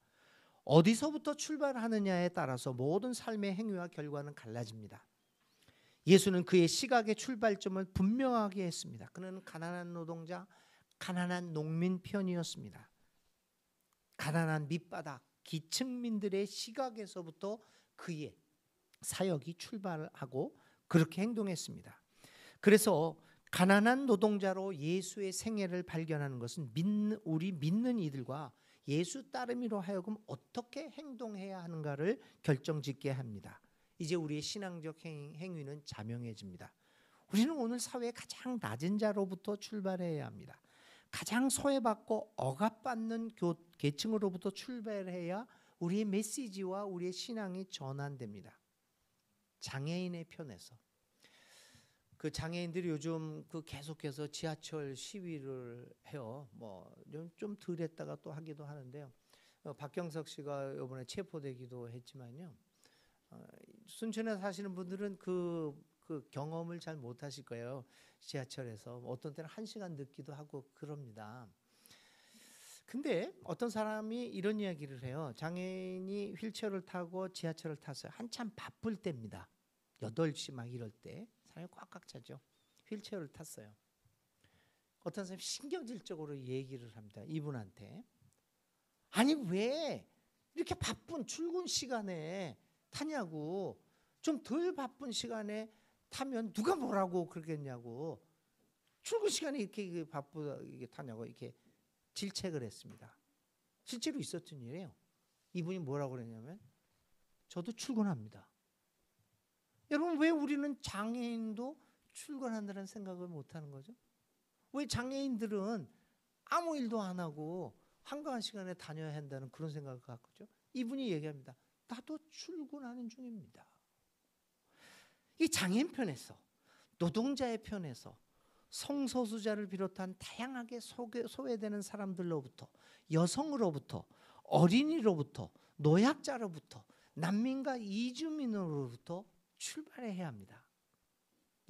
어디서부터 출발하느냐에 따라서 모든 삶의 행위와 결과는 갈라집니다. 예수는 그의 시각의 출발점을 분명하게 했습니다. 그는 가난한 노동자, 가난한 농민 편이었습니다. 가난한 밑바닥, 기층민들의 시각에서부터 그의 사역이 출발하고 그렇게 행동했습니다. 그래서 가난한 노동자로 예수의 생애를 발견하는 것은 우리 믿는 이들과 예수 따르미로 하여금 어떻게 행동해야 하는가를 결정짓게 합니다. 이제 우리의 신앙적 행위는 자명해집니다. 우리는 오늘 사회의 가장 낮은 자로부터 출발해야 합니다. 가장 소외받고 억압받는 계층으로부터 출발해야 우리의 메시지와 우리의 신앙이 전환됩니다. 장애인의 편에서 그 장애인들이 요즘 그 계속해서 지하철 시위를 해요. 뭐 좀 덜 했다가 또 하기도 하는데요. 박경석 씨가 이번에 체포되기도 했지만요. 순천에 사시는 분들은 그 경험을 잘 못하실 거예요. 지하철에서 어떤 때는 1시간 늦기도 하고 그럽니다. 근데 어떤 사람이 이런 이야기를 해요. 장애인이 휠체어를 타고 지하철을 탔어요. 한참 바쁠 때입니다. 8시 막 이럴 때 사람이 꽉꽉 차죠. 휠체어를 탔어요. 어떤 사람이 신경질적으로 얘기를 합니다. 이분한테. 아니 왜 이렇게 바쁜 출근 시간에 타냐고. 좀 덜 바쁜 시간에 타면 누가 뭐라고 그러겠냐고. 출근 시간에 이렇게 바쁘게 타냐고 이렇게 질책을 했습니다. 실제로 있었던 일이에요. 이분이 뭐라고 그랬냐면 저도 출근합니다. 여러분 왜 우리는 장애인도 출근한다는 생각을 못하는 거죠? 왜 장애인들은 아무 일도 안 하고 한가한 시간에 다녀야 한다는 그런 생각을 갖고 있죠? 이분이 얘기합니다. 나도 출근하는 중입니다. 이 장애인 편에서 노동자의 편에서 성소수자를 비롯한 다양하게 소외되는 사람들로부터 여성으로부터 어린이로부터 노약자로부터 난민과 이주민으로부터 출발해야 합니다.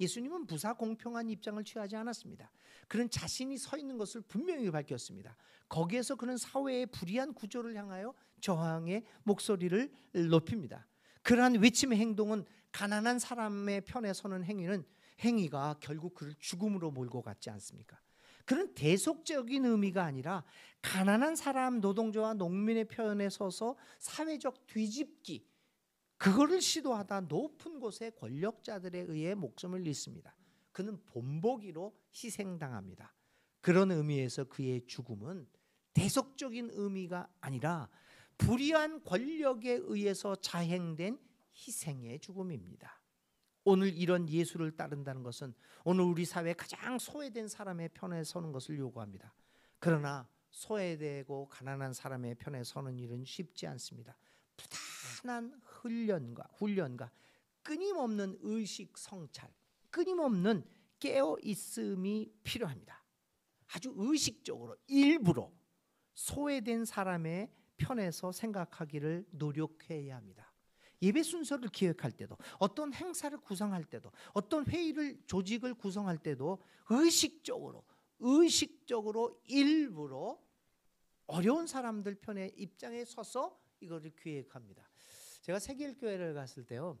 예수님은 무사 공평한 입장을 취하지 않았습니다. 그는 자신이 서 있는 것을 분명히 밝혔습니다. 거기에서 그는 사회의 불이한 구조를 향하여 저항의 목소리를 높입니다. 그러한 외침의 행동은 가난한 사람의 편에 서는 행위가 결국 그를 죽음으로 몰고 갔지 않습니까? 그는 대속적인 의미가 아니라 가난한 사람, 노동자와 농민의 편에 서서 사회적 뒤집기, 그거를 시도하다 높은 곳의 권력자들에 의해 목숨을 잃습니다. 그는 본보기로 희생당합니다. 그런 의미에서 그의 죽음은 대속적인 의미가 아니라 불의한 권력에 의해서 자행된 희생의 죽음입니다. 오늘 이런 예수를 따른다는 것은 오늘 우리 사회 가장 소외된 사람의 편에 서는 것을 요구합니다. 그러나 소외되고 가난한 사람의 편에 서는 일은 쉽지 않습니다. 부단한 훈련과 끊임없는 의식 성찰, 끊임없는 깨어 있음이 필요합니다. 아주 의식적으로 일부러 소외된 사람의 편에서 생각하기를 노력해야 합니다. 예배 순서를 기획할 때도, 어떤 행사를 구성할 때도, 어떤 조직을 구성할 때도 의식적으로 일부러 어려운 사람들 편의 입장에 서서 이거를 기획합니다. 제가 세길교회를 갔을 때요,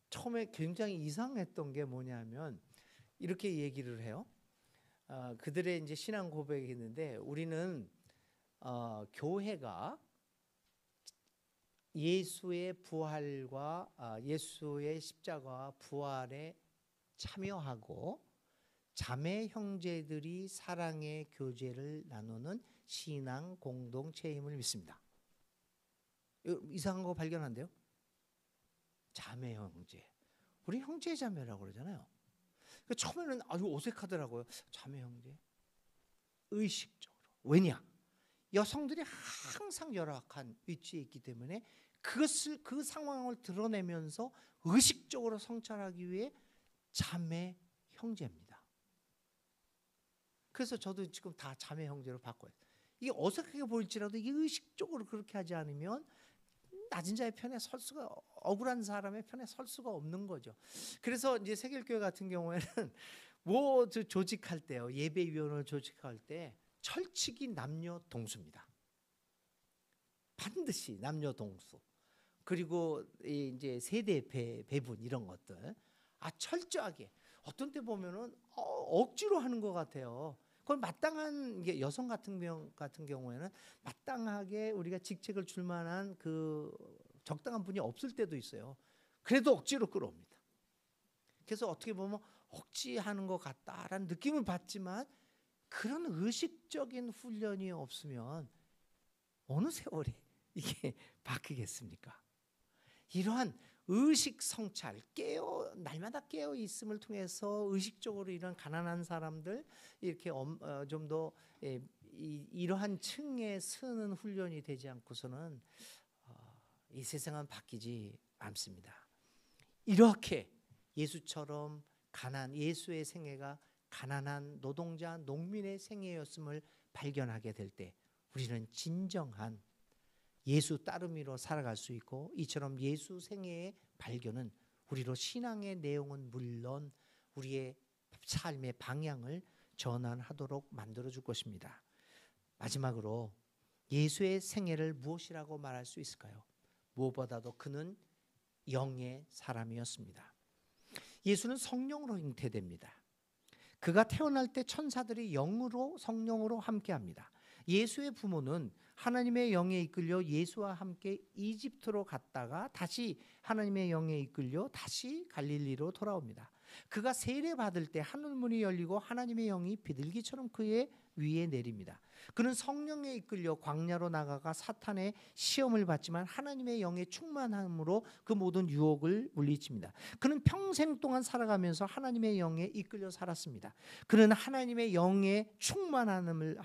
처음에 굉장히 이상했던 게 뭐냐면 이렇게 얘기를 해요. 그들의 이제 신앙 고백이 있는데 우리는 교회가 예수의 부활과 예수의 십자가와 부활에 참여하고 자매 형제들이 사랑의 교제를 나누는 신앙 공동체임을 믿습니다. 이상한 거 발견한대요. 자매 형제. 우리 형제 자매라고 그러잖아요. 처음에는 아주 어색하더라고요. 자매 형제. 의식적으로. 왜냐? 여성들이 항상 열악한 위치에 있기 때문에 그 상황을 드러내면서 의식적으로 성찰하기 위해 자매 형제입니다. 그래서 저도 지금 다 자매 형제로 바꿔요. 이게 어색하게 보일지라도 이게 의식적으로 그렇게 하지 않으면 낮은 자의 편에 설 수가, 억울한 사람의 편에 설 수가 없는 거죠. 그래서 이제 세길교회 같은 경우에는 조직할 때요, 예배위원을 조직할 때 철칙이 남녀 동수입니다. 반드시 남녀 동수. 그리고 이제 세대 배분 이런 것들 철저하게, 어떤 때 보면은 억지로 하는 것 같아요. 그건 마땅한 게, 여성 같은 경우에는 마땅하게 우리가 직책을 줄 만한 그 적당한 분이 없을 때도 있어요. 그래도 억지로 끌어옵니다. 그래서 어떻게 보면 억지하는 것 같다라는 느낌을 받지만 그런 의식적인 훈련이 없으면 어느 세월에 이게 바뀌겠습니까? 이러한 의식 성찰, 날마다 깨어 있음을 통해서 의식적으로 이런 가난한 사람들 이렇게 좀 더 이러한 층에 서는 훈련이 되지 않고서는 이 세상은 바뀌지 않습니다. 이렇게 예수처럼 예수의 생애가 가난한 노동자, 농민의 생애였음을 발견하게 될 때 우리는 진정한 예수 따르미로 살아갈 수 있고, 이처럼 예수 생애의 발견은 우리로 신앙의 내용은 물론 우리의 삶의 방향을 전환하도록 만들어줄 것입니다. 마지막으로 예수의 생애를 무엇이라고 말할 수 있을까요? 무엇보다도 그는 영의 사람이었습니다. 예수는 성령으로 잉태됩니다. 그가 태어날 때 천사들이 성령으로 함께합니다. 예수의 부모는 하나님의 영에 이끌려 예수와 함께 이집트로 갔다가 다시 하나님의 영에 이끌려 다시 갈릴리로 돌아옵니다. 그가 세례 받을 때 하늘문이 열리고 하나님의 영이 비둘기처럼 그의 위에 내립니다. 그는 성령에 이끌려 광야로 나가가 사탄의 시험을 받지만 하나님의 영의 충만함으로 그 모든 유혹을 물리칩니다. 그는 평생 동안 살아가면서 하나님의 영에 이끌려 살았습니다. 그는 하나님의 영의 충만함을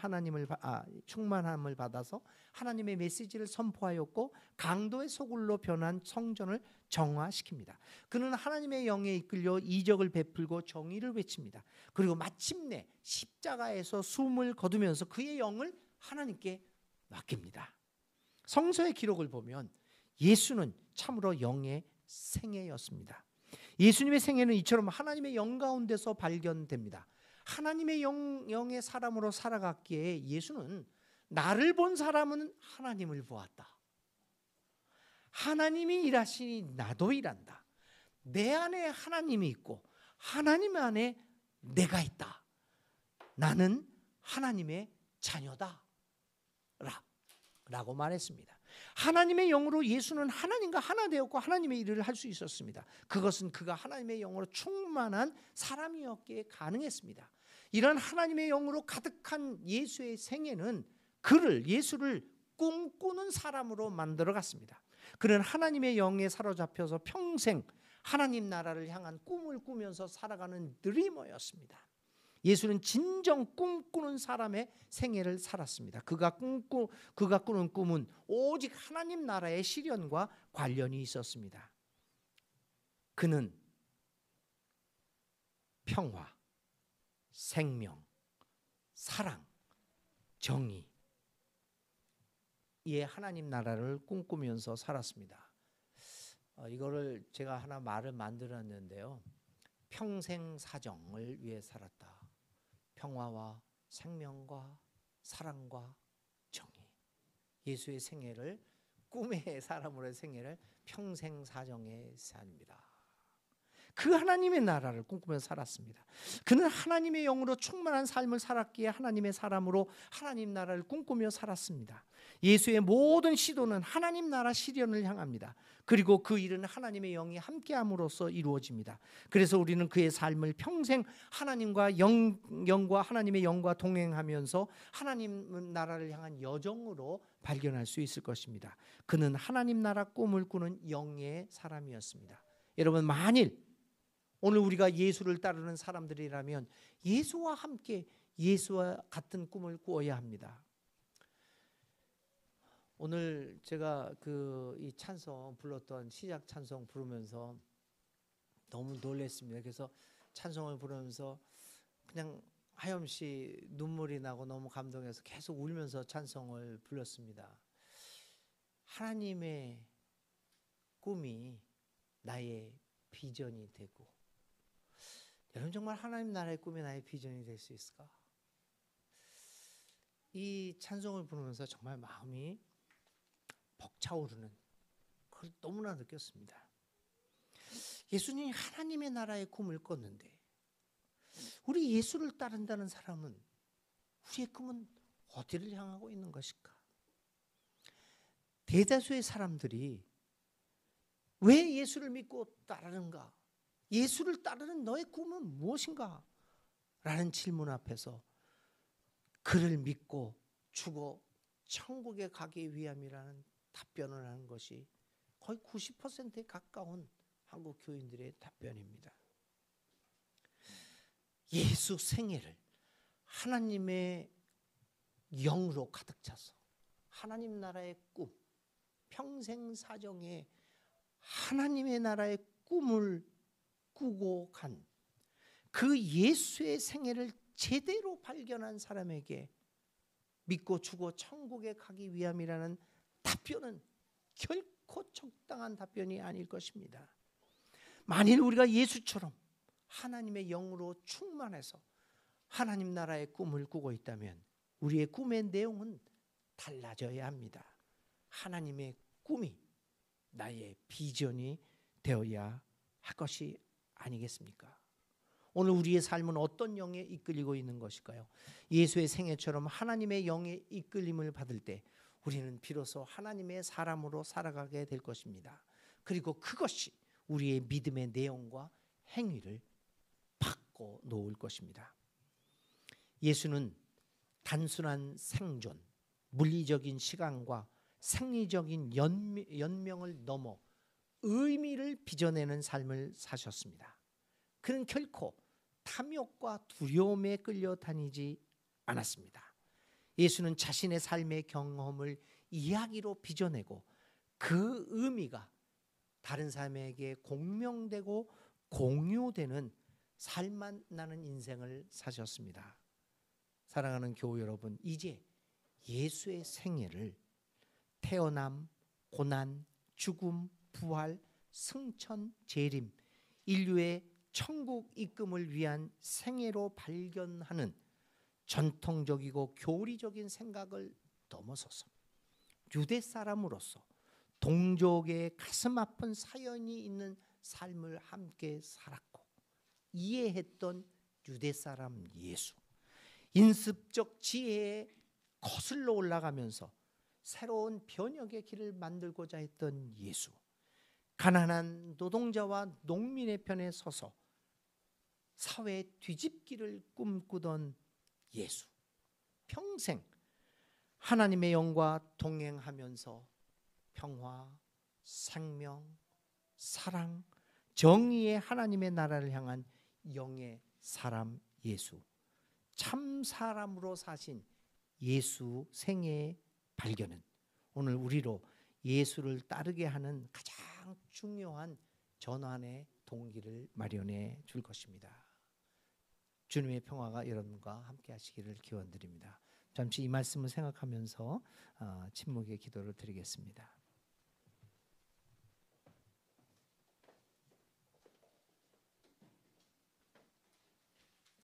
받아서 하나님의 메시지를 선포하였고 강도의 소굴로 변한 성전을 정화시킵니다. 그는 하나님의 영에 이끌려 이적을 베풀고 정의를 외칩니다. 그리고 마침내 십자가에서 숨을 거두면서 그의 영을 하나님께 맡깁니다. 성서의 기록을 보면 예수는 참으로 영의 생애였습니다. 예수님의 생애는 이처럼 하나님의 영 가운데서 발견됩니다. 하나님의 영의 사람으로 살아갔기에 예수는 나를 본 사람은 하나님을 보았다. 하나님이 일하시니 나도 일한다. 내 안에 하나님이 있고 하나님 안에 내가 있다. 나는 하나님의 자녀다 라고 말했습니다. 하나님의 영으로 예수는 하나님과 하나 되었고 하나님의 일을 할 수 있었습니다. 그것은 그가 하나님의 영으로 충만한 사람이었기에 가능했습니다. 이런 하나님의 영으로 가득한 예수의 생애는 예수를 꿈꾸는 사람으로 만들어갔습니다. 그는 하나님의 영에 사로잡혀서 평생 하나님 나라를 향한 꿈을 꾸면서 살아가는 드리머였습니다. 예수는 진정 꿈꾸는 사람의 생애를 살았습니다. 그가 꾸는 꿈은 오직 하나님 나라의 실현과 관련이 있었습니다. 그는 평화, 생명, 사랑, 정의 의 하나님 나라를 꿈꾸면서 살았습니다. 이거를 제가 하나 말을 만들었는데요. 평생 사정을 위해 살았다. 평화와 생명과 사랑과 정의. 예수의 생애를 꿈의 사람으로의 생애를 평생 사정의 삶입니다. 그 하나님의 나라를 꿈꾸면서 살았습니다. 그는 하나님의 영으로 충만한 삶을 살았기에 하나님의 사람으로 하나님 나라를 꿈꾸며 살았습니다. 예수의 모든 시도는 하나님 나라 실현을 향합니다. 그리고 그 일은 하나님의 영이 함께함으로써 이루어집니다. 그래서 우리는 그의 삶을 평생 하나님과 영과 하나님의 영과 동행하면서 하나님 나라를 향한 여정으로 발견할 수 있을 것입니다. 그는 하나님 나라 꿈을 꾸는 영의 사람이었습니다. 여러분, 만일 오늘 우리가 예수를 따르는 사람들이라면 예수와 함께 예수와 같은 꿈을 꾸어야 합니다. 오늘 제가 이 찬송 불렀던 시작 찬송 부르면서 너무 놀랐습니다. 그래서 찬송을 부르면서 그냥 하염시 눈물이 나고 너무 감동해서 계속 울면서 찬송을 불렀습니다. 하나님의 꿈이 나의 비전이 되고, 여러분 정말 하나님 나라의 꿈이 나의 비전이 될 수 있을까? 이 찬송을 부르면서 정말 마음이 벅차오르는 그걸 너무나 느꼈습니다. 예수님이 하나님의 나라의 꿈을 꿨는데 우리 예수를 따른다는 사람은 우리의 꿈은 어디를 향하고 있는 것일까? 대다수의 사람들이 왜 예수를 믿고 따르는가? 예수를 따르는 너의 꿈은 무엇인가? 라는 질문 앞에서 그를 믿고 죽어 천국에 가기 위함이라는 답변을 하는 것이 거의 90%에 가까운 한국 교인들의 답변입니다. 예수 생애를 하나님의 영으로 가득 차서 하나님 나라의 꿈, 평생 사정에 하나님의 나라의 꿈을 꾸고 간 그 예수의 생애를 제대로 발견한 사람에게 믿고 죽어 천국에 가기 위함이라는 답변은 결코 적당한 답변이 아닐 것입니다. 만일 우리가 예수처럼 하나님의 영으로 충만해서 하나님 나라의 꿈을 꾸고 있다면 우리의 꿈의 내용은 달라져야 합니다. 하나님의 꿈이 나의 비전이 되어야 할 것이 아니겠습니까? 오늘 우리의 삶은 어떤 영에 이끌리고 있는 것일까요? 예수의 생애처럼 하나님의 영에 이끌림을 받을 때 우리는 비로소 하나님의 사람으로 살아가게 될 것입니다. 그리고 그것이 우리의 믿음의 내용과 행위를 바꿔 놓을 것입니다. 예수는 단순한 생존, 물리적인 시간과 생리적인 연명을 넘어 의미를 빚어내는 삶을 사셨습니다. 그는 결코 탐욕과 두려움에 끌려다니지 않았습니다. 예수는 자신의 삶의 경험을 이야기로 빚어내고 그 의미가 다른 사람에게 공명되고 공유되는 살맛 나는 인생을 사셨습니다. 사랑하는 교우 여러분, 이제 예수의 생애를 태어남, 고난, 죽음, 부활, 승천, 재림, 인류의 천국 입금을 위한 생애로 발견하는 전통적이고 교리적인 생각을 넘어서서 유대 사람으로서 동족의 가슴 아픈 사연이 있는 삶을 함께 살았고 이해했던 유대 사람 예수, 인습적 지혜에 거슬러 올라가면서 새로운 변혁의 길을 만들고자 했던 예수, 가난한 노동자와 농민의 편에 서서 사회 뒤집기를 꿈꾸던 예수, 평생 하나님의 영과 동행하면서 평화, 생명, 사랑, 정의의 하나님의 나라를 향한 영의 사람 예수, 참 사람으로 사신 예수 생애의 발견은 오늘 우리로 예수를 따르게 하는 가장 중요한 전환의 동기를 마련해 줄 것입니다. 주님의 평화가 여러분과 함께 하시기를 기원드립니다. 잠시 이 말씀을 생각하면서 침묵의 기도를 드리겠습니다.